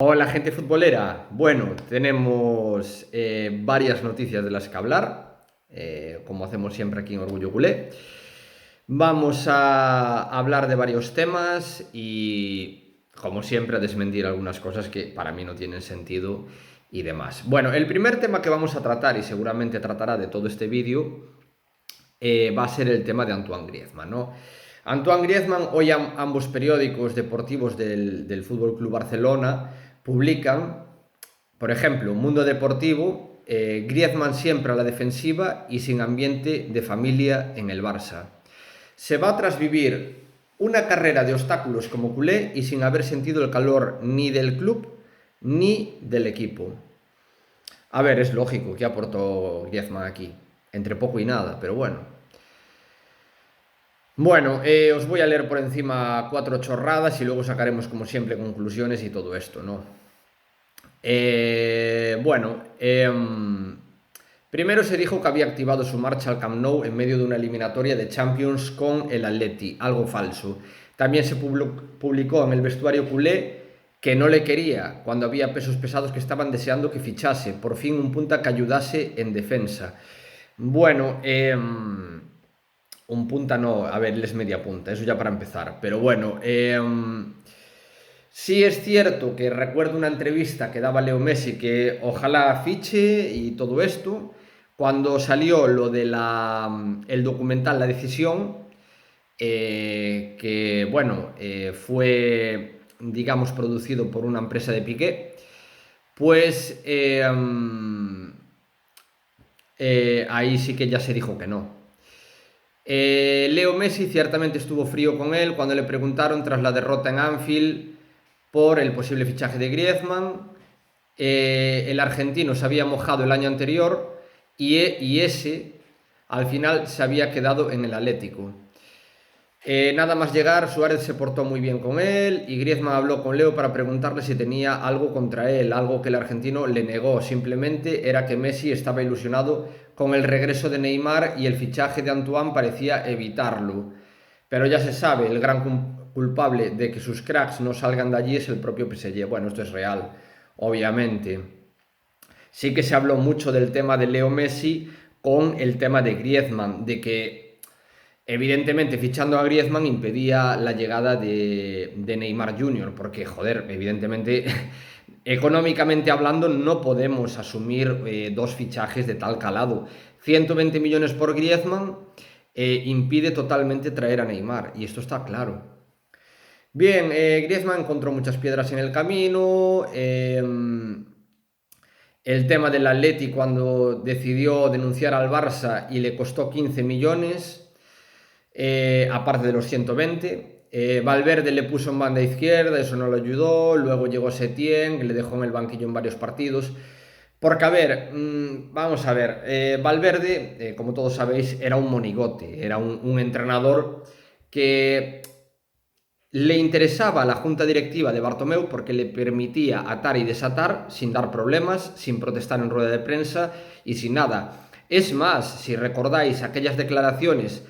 Hola gente futbolera. Bueno, tenemos varias noticias de las que hablar, como hacemos siempre aquí en Orgullo Culé. Vamos a hablar de varios temas y, como siempre, a desmentir algunas cosas que para mí no tienen sentido y demás. Bueno, el primer tema que vamos a tratar, y seguramente tratará de todo este vídeo, va a ser el tema de Antoine Griezmann, ¿no? Antoine Griezmann, hoy ambos periódicos deportivos del Fútbol Club Barcelona publican, por ejemplo, Mundo Deportivo, Griezmann siempre a la defensiva y sin ambiente de familia en el Barça. Se va tras vivir una carrera de obstáculos como culé y sin haber sentido el calor ni del club ni del equipo. A ver, es lógico que aportó Griezmann aquí, entre poco y nada, pero bueno. Bueno, os voy a leer por encima cuatro chorradas y luego sacaremos como siempre conclusiones y todo esto, ¿no? Bueno, primero se dijo que había activado su marcha al Camp Nou en medio de una eliminatoria de Champions con el Atleti, algo falso. También se publicó en el vestuario culé que no le quería cuando había pesos pesados que estaban deseando que fichase, por fin un punta que ayudase en defensa. Bueno, un punta no, a ver, él es media punta, eso ya para empezar. Pero bueno, sí es cierto que recuerdo una entrevista que daba Leo Messi que ojalá fiche y todo esto. Cuando salió lo de el documental La Decisión, que bueno, fue, digamos, producido por una empresa de Piqué, pues ahí sí que ya se dijo que no. Leo Messi ciertamente estuvo frío con él cuando le preguntaron tras la derrota en Anfield por el posible fichaje de Griezmann. El argentino se había mojado el año anterior y ese al final se había quedado en el Atlético. Nada más llegar, Suárez se portó muy bien con él y Griezmann habló con Leo para preguntarle si tenía algo contra él, algo que el argentino le negó. Simplemente era que Messi estaba ilusionado con el regreso de Neymar y el fichaje de Antoine parecía evitarlo. Pero ya se sabe, el gran culpable de que sus cracks no salgan de allí es el propio PSG. Bueno, esto es real, obviamente. Sí que se habló mucho del tema de Leo Messi con el tema de Griezmann, de que evidentemente, fichando a Griezmann impedía la llegada de Neymar Jr., porque, joder, evidentemente, económicamente hablando, no podemos asumir dos fichajes de tal calado. 120 millones por Griezmann impide totalmente traer a Neymar, y esto está claro. Bien, Griezmann encontró muchas piedras en el camino. El tema del Atleti cuando decidió denunciar al Barça y le costó 15 millones. Aparte de los 120. Valverde le puso en banda izquierda, eso no lo ayudó. Luego llegó Setién, que le dejó en el banquillo en varios partidos. Porque, a ver, vamos a ver, Valverde, como todos sabéis, era un monigote, era un entrenador que le interesaba a la junta directiva de Bartomeu porque le permitía atar y desatar sin dar problemas, sin protestar en rueda de prensa y sin nada. Es más, si recordáis aquellas declaraciones,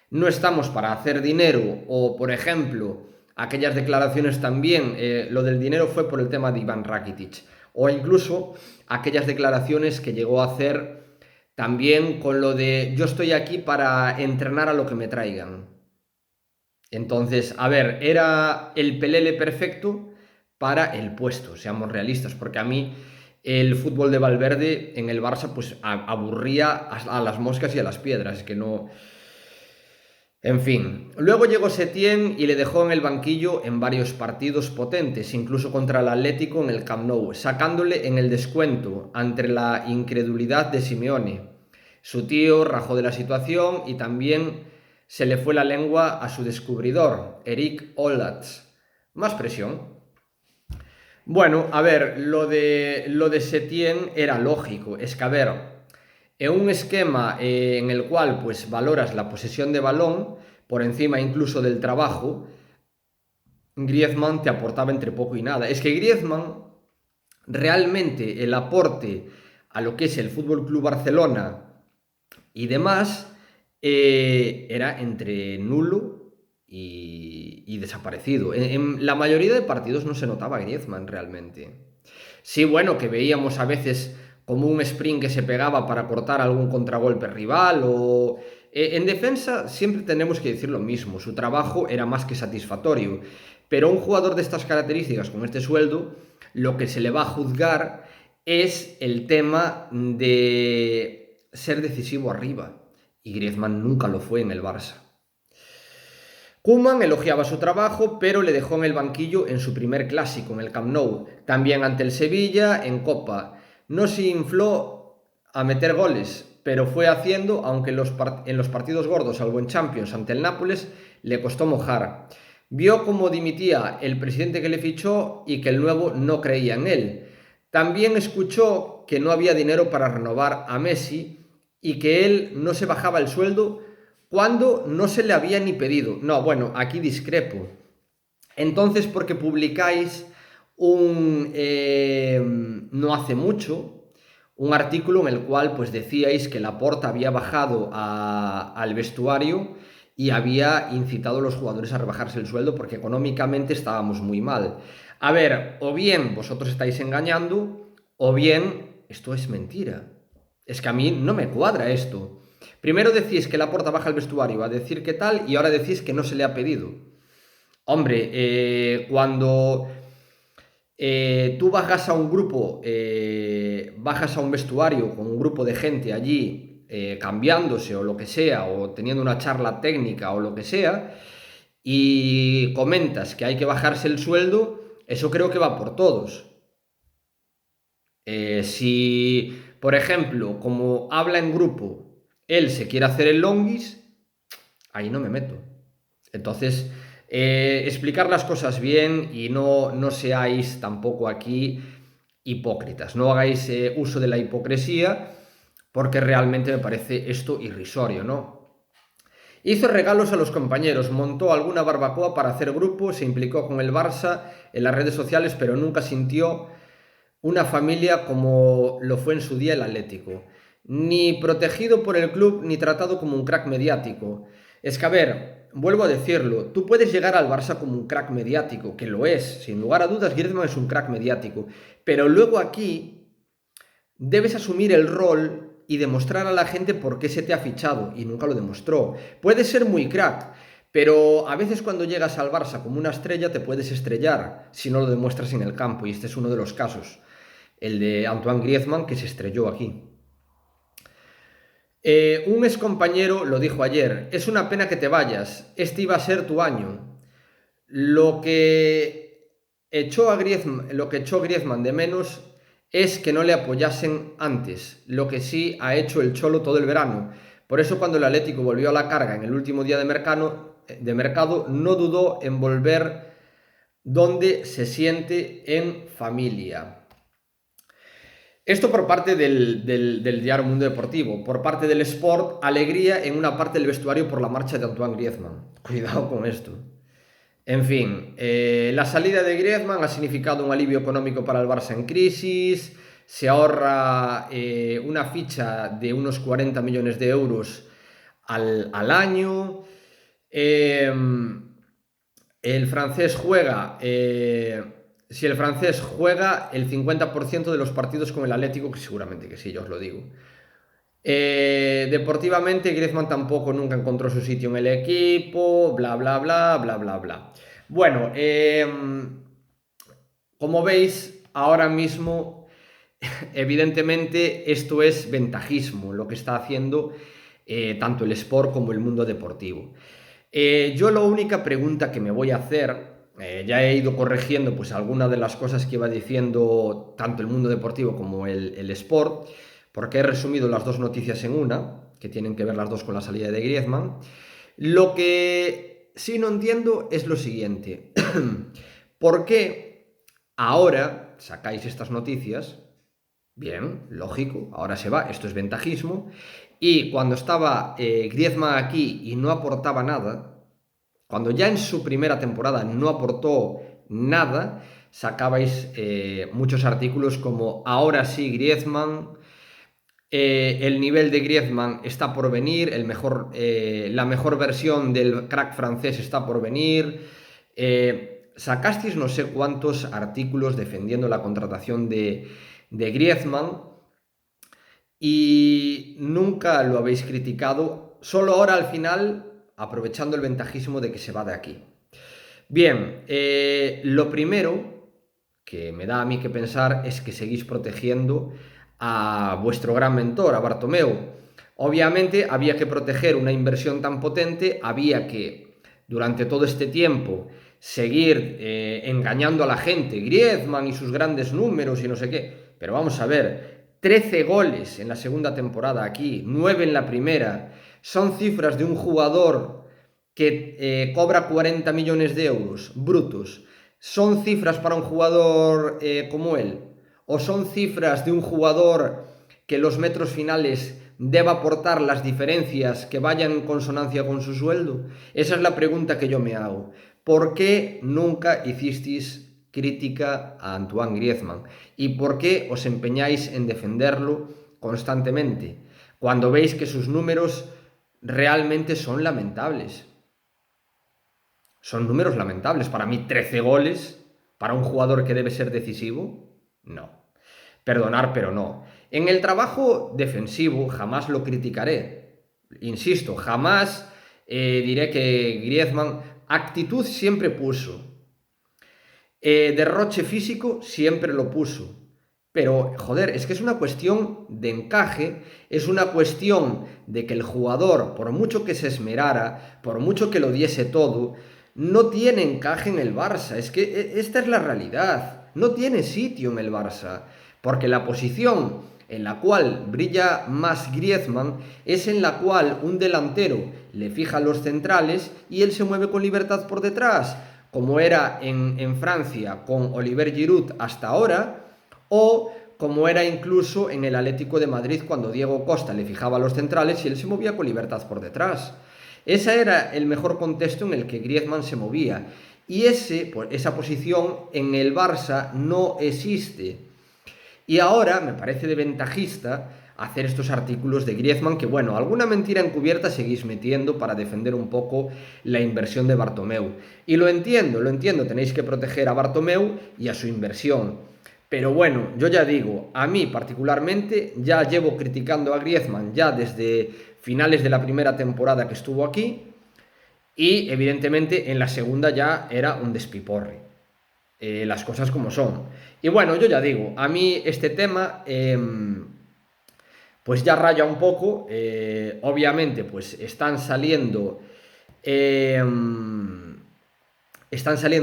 no estamos para hacer dinero, o por ejemplo, aquellas declaraciones también, lo del dinero fue por el tema de Iván Rakitic, o incluso aquellas declaraciones que llegó a hacer también con lo de yo estoy aquí para entrenar a lo que me traigan. Entonces, a ver, era el pelele perfecto para el puesto, seamos realistas, porque a mí el fútbol de Valverde en el Barça pues aburría a las moscas y a las piedras, es que no. En fin, luego llegó Setién y le dejó en el banquillo en varios partidos potentes, incluso contra el Atlético en el Camp Nou, sacándole en el descuento ante la incredulidad de Simeone. Su tío rajó de la situación y también se le fue la lengua a su descubridor, Eric Olatz. Más presión. Bueno, a ver, lo de Setién era lógico, es que a ver, en un esquema en el cual pues valoras la posesión de balón por encima incluso del trabajo, Griezmann te aportaba entre poco y nada. Es que Griezmann realmente el aporte a lo que es el Fútbol Club Barcelona y demás era entre nulo y desaparecido. En la mayoría de partidos no se notaba Griezmann realmente. Sí, bueno, que veíamos a veces como un sprint que se pegaba para cortar algún contragolpe rival o... En defensa siempre tenemos que decir lo mismo, su trabajo era más que satisfactorio, pero a un jugador de estas características, con este sueldo, lo que se le va a juzgar es el tema de ser decisivo arriba, y Griezmann nunca lo fue en el Barça. Koeman elogiaba su trabajo, pero le dejó en el banquillo en su primer clásico, en el Camp Nou, también ante el Sevilla, en Copa. No se infló a meter goles, pero fue haciendo, aunque en los partidos gordos, salvo en Champions ante el Nápoles, le costó mojar. Vio cómo dimitía el presidente que le fichó y que el nuevo no creía en él. También escuchó que no había dinero para renovar a Messi y que él no se bajaba el sueldo cuando no se le había ni pedido. No, bueno, aquí discrepo. Entonces, porque publicáis no hace mucho, un artículo en el cual pues decíais que Laporta había bajado al vestuario y había incitado a los jugadores a rebajarse el sueldo porque económicamente estábamos muy mal. A ver, o bien vosotros estáis engañando, o bien esto es mentira. Es que a mí no me cuadra esto. Primero decís que Laporta baja al vestuario a decir qué tal y ahora decís que no se le ha pedido. Hombre, cuando tú bajas a un grupo, bajas a un vestuario con un grupo de gente allí cambiándose o lo que sea, o teniendo una charla técnica o lo que sea, y comentas que hay que bajarse el sueldo, eso creo que va por todos. Si, por ejemplo, como habla en grupo, él se quiere hacer el longuis, ahí no me meto. Entonces, explicar las cosas bien y no seáis tampoco aquí hipócritas. No hagáis uso de la hipocresía porque realmente me parece esto irrisorio, ¿no? Hizo regalos a los compañeros, montó alguna barbacoa para hacer grupo, se implicó con el Barça en las redes sociales, pero nunca sintió una familia como lo fue en su día el Atlético. Ni protegido por el club, ni tratado como un crack mediático. Es que, a ver, vuelvo a decirlo, tú puedes llegar al Barça como un crack mediático, que lo es, sin lugar a dudas, Griezmann es un crack mediático, pero luego aquí debes asumir el rol y demostrar a la gente por qué se te ha fichado, y nunca lo demostró. Puedes ser muy crack, pero a veces cuando llegas al Barça como una estrella te puedes estrellar si no lo demuestras en el campo, y este es uno de los casos, el de Antoine Griezmann, que se estrelló aquí. Un excompañero lo dijo ayer, es una pena que te vayas, este iba a ser tu año. Lo que echó Griezmann de menos es que no le apoyasen antes, lo que sí ha hecho el Cholo todo el verano. Por eso cuando el Atlético volvió a la carga en el último día de mercado no dudó en volver donde se siente en familia. Esto por parte del diario Mundo Deportivo. Por parte del Sport, alegría en una parte del vestuario por la marcha de Antoine Griezmann. Cuidado con esto. En fin, la salida de Griezmann ha significado un alivio económico para el Barça en crisis. Se ahorra una ficha de unos 40 millones de euros al año. El francés juega... Si el francés juega el 50% de los partidos con el Atlético, que seguramente que sí, yo os lo digo. Deportivamente, Griezmann tampoco nunca encontró su sitio en el equipo, bla, bla, bla, bla, bla, bla. Bueno, como veis, ahora mismo, evidentemente, esto es ventajismo, lo que está haciendo tanto el Sport como el mundo deportivo. Yo la única pregunta que me voy a hacer... ya he ido corrigiendo pues algunas de las cosas que iba diciendo tanto el mundo deportivo como el Sport, porque he resumido las dos noticias en una, que tienen que ver las dos con la salida de Griezmann. Lo que sí no entiendo es lo siguiente. ¿Por qué ahora sacáis estas noticias? Bien, lógico, ahora se va, esto es ventajismo. Y cuando estaba Griezmann aquí y no aportaba nada, cuando ya en su primera temporada no aportó nada, sacabais muchos artículos como ahora sí Griezmann, El nivel de Griezmann está por venir, la mejor versión del crack francés está por venir. Sacasteis no sé cuántos artículos defendiendo la contratación de Griezmann y nunca lo habéis criticado, solo ahora al final, aprovechando el ventajismo de que se va de aquí. Bien, lo primero que me da a mí que pensar es que seguís protegiendo a vuestro gran mentor, a Bartomeu. Obviamente había que proteger una inversión tan potente, había que durante todo este tiempo seguir engañando a la gente, Griezmann y sus grandes números y no sé qué, pero vamos a ver, 13 goles en la segunda temporada aquí, 9 en la primera, son cifras de un jugador que cobra 40 millones de euros brutos. ¿Son cifras para un jugador como él? ¿O son cifras de un jugador que los metros finales deba aportar las diferencias que vayan en consonancia con su sueldo? Esa es la pregunta que yo me hago. ¿Por qué nunca hicisteis crítica a Antoine Griezmann? ¿Y por qué os empeñáis en defenderlo constantemente cuando veis que sus números realmente son lamentables? Son números lamentables. Para mí, 13 goles para un jugador que debe ser decisivo, no. Perdonar, pero no. En el trabajo defensivo jamás lo criticaré. Insisto, jamás diré que Griezmann actitud siempre puso. Derroche físico siempre lo puso. Pero, joder, es que es una cuestión de encaje, es una cuestión de que el jugador, por mucho que se esmerara, por mucho que lo diese todo, no tiene encaje en el Barça. Es que esta es la realidad. No tiene sitio en el Barça. Porque la posición en la cual brilla más Griezmann es en la cual un delantero le fija los centrales y él se mueve con libertad por detrás, como era en Francia con Oliver Giroud hasta ahora, o como era incluso en el Atlético de Madrid cuando Diego Costa le fijaba los centrales y él se movía con libertad por detrás. Ese era el mejor contexto en el que Griezmann se movía. Y esa posición en el Barça no existe. Y ahora me parece de ventajista hacer estos artículos de Griezmann que, bueno, alguna mentira encubierta seguís metiendo para defender un poco la inversión de Bartomeu. Y lo entiendo, tenéis que proteger a Bartomeu y a su inversión. Pero bueno, yo ya digo, a mí particularmente ya llevo criticando a Griezmann ya desde finales de la primera temporada que estuvo aquí y evidentemente en la segunda ya era un despiporre. Las cosas como son. Y bueno, yo ya digo, a mí este tema pues ya raya un poco. Obviamente pues están saliendo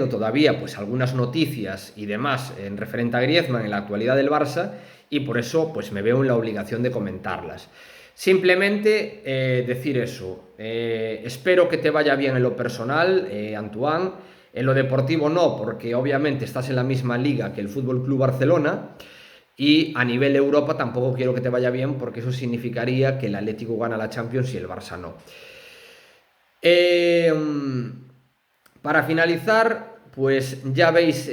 todavía pues algunas noticias y demás en referente a Griezmann en la actualidad del Barça y por eso pues me veo en la obligación de comentarlas. Simplemente decir eso. Espero que te vaya bien en lo personal, Antoine. En lo deportivo no, porque obviamente estás en la misma liga que el Fútbol Club Barcelona y a nivel Europa tampoco quiero que te vaya bien porque eso significaría que el Atlético gana la Champions y el Barça no. Para finalizar, pues ya veis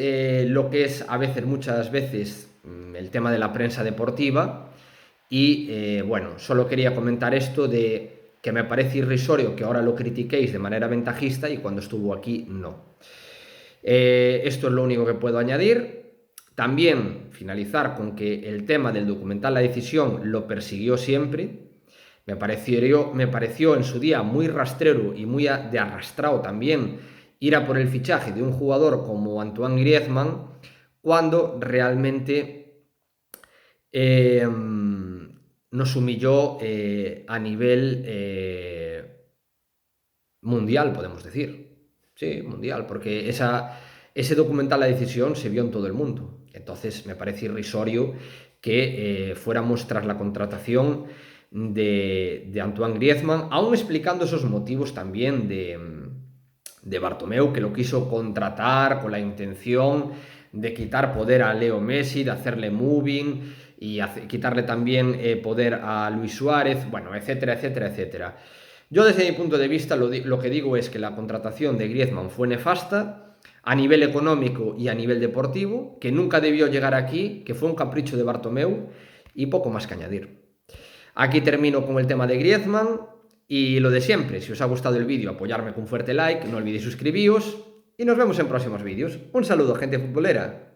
lo que es muchas veces el tema de la prensa deportiva y bueno, solo quería comentar esto de que me parece irrisorio que ahora lo critiquéis de manera ventajista y cuando estuvo aquí no. Esto es lo único que puedo añadir. También finalizar con que el tema del documental La Decisión lo persiguió siempre. Me pareció en su día muy rastrero y muy de arrastrado también ir a por el fichaje de un jugador como Antoine Griezmann cuando realmente nos humilló a nivel mundial, podemos decir. Sí, mundial, porque ese documental La Decisión se vio en todo el mundo. Entonces me parece irrisorio que fuéramos tras la contratación de Antoine Griezmann, aún explicando esos motivos también de Bartomeu, que lo quiso contratar con la intención de quitar poder a Leo Messi, de hacerle moving y quitarle también poder a Luis Suárez, bueno, etcétera, etcétera, etcétera. Yo desde mi punto de vista lo que digo es que la contratación de Griezmann fue nefasta a nivel económico y a nivel deportivo, que nunca debió llegar aquí, que fue un capricho de Bartomeu y poco más que añadir. Aquí termino con el tema de Griezmann y lo de siempre. Si os ha gustado el vídeo, apoyarme con un fuerte like, no olvidéis suscribiros y nos vemos en próximos vídeos. Un saludo, gente futbolera.